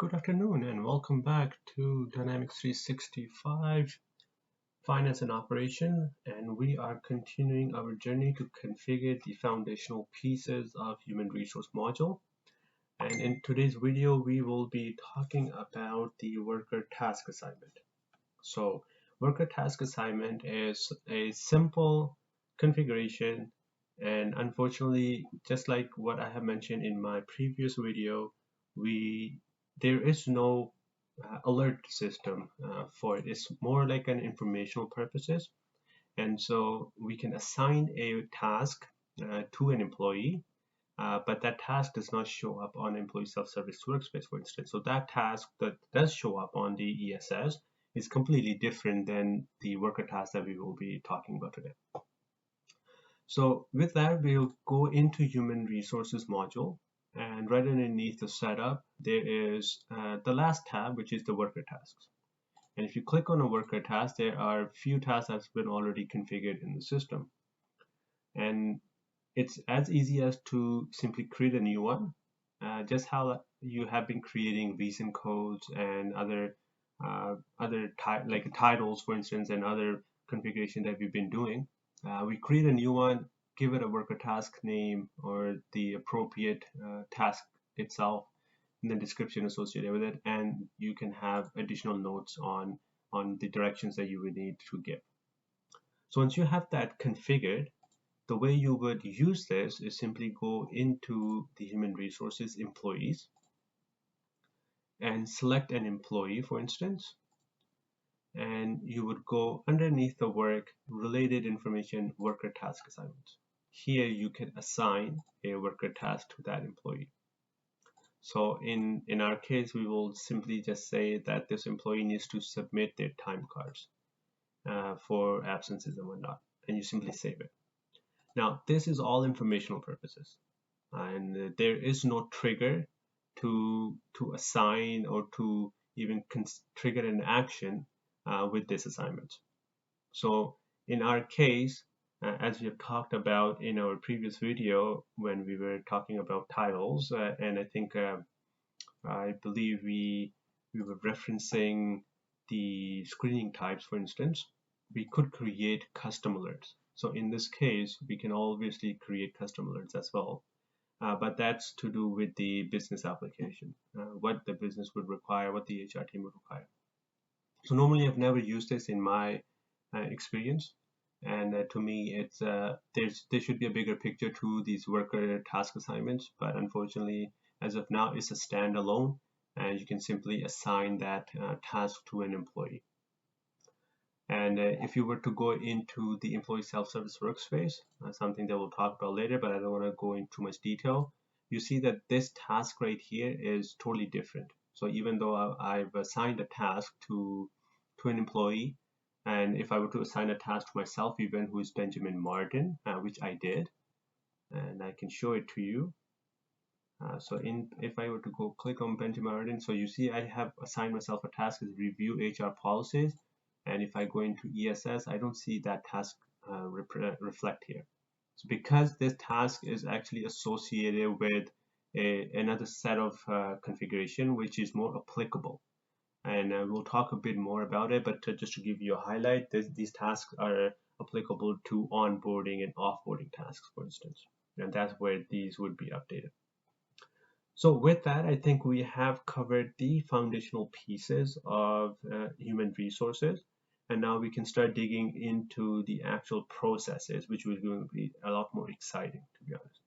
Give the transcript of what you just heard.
Good afternoon and welcome back to Dynamics 365 Finance and Operation, and we are continuing our journey to configure the foundational pieces of Human Resource module. And in today's video, we will be talking about the worker task assignment. So worker task assignment is a simple configuration, and unfortunately, just like what I have mentioned in my previous video, there is no alert system for it. It's more like an informational purposes, and so we can assign a task to an employee, but that task does not show up on employee self-service workspace, for instance. So that task that does show up on the ESS is completely different than the worker task that we will be talking about today. So with that, we'll go into Human Resources module, and right underneath the setup, there is the last tab, which is the worker tasks. And if you click on a worker task, there are a few tasks that's been already configured in the system. And it's as easy as to simply create a new one, just how you have been creating reason codes and other like titles, for instance, and other configuration that we've been doing. We create a new one, give it a worker task name or the appropriate task itself, and the description associated with it, and you can have additional notes on the directions that you would need to give. So once you have that configured, the way you would use this is simply go into the human resources employees and select an employee, for instance, and you would go underneath the work related information worker task assignments. Here you can assign a worker task to that employee. So in our case, we will simply just say that this employee needs to submit their time cards for absences and whatnot, and you simply save it. Now, this is all informational purposes, and there is no trigger to assign or to even trigger an action with this assignment. So in our case, as we have talked about in our previous video when we were talking about titles, and I think I believe we were referencing the screening types, for instance, we could create custom alerts. So in this case, we can obviously create custom alerts as well, but that's to do with the business application, what the business would require, what the HR team would require. So normally I've never used this in my experience, and to me it's there should be a bigger picture to these worker task assignments, but unfortunately as of now it's a standalone, and you can simply assign that task to an employee. And if you were to go into the employee self-service workspace, something that we'll talk about later, but I don't want to go into too much detail, you see that this task right here is totally different. So even though I've assigned a task to an employee, and if I were to assign a task to myself, even who is Benjamin Martin, which I did, and I can show it to you. So if I were to go click on Benjamin Martin, so you see I have assigned myself a task as review HR policies. And if I go into ESS, I don't see that task reflect here. So because this task is actually associated with another set of configuration, which is more applicable. And we'll talk a bit more about it, but just to give you a highlight, these tasks are applicable to onboarding and offboarding tasks, for instance. And that's where these would be updated. So with that, I think we have covered the foundational pieces of human resources. And now we can start digging into the actual processes, which was going to be a lot more exciting, to be honest.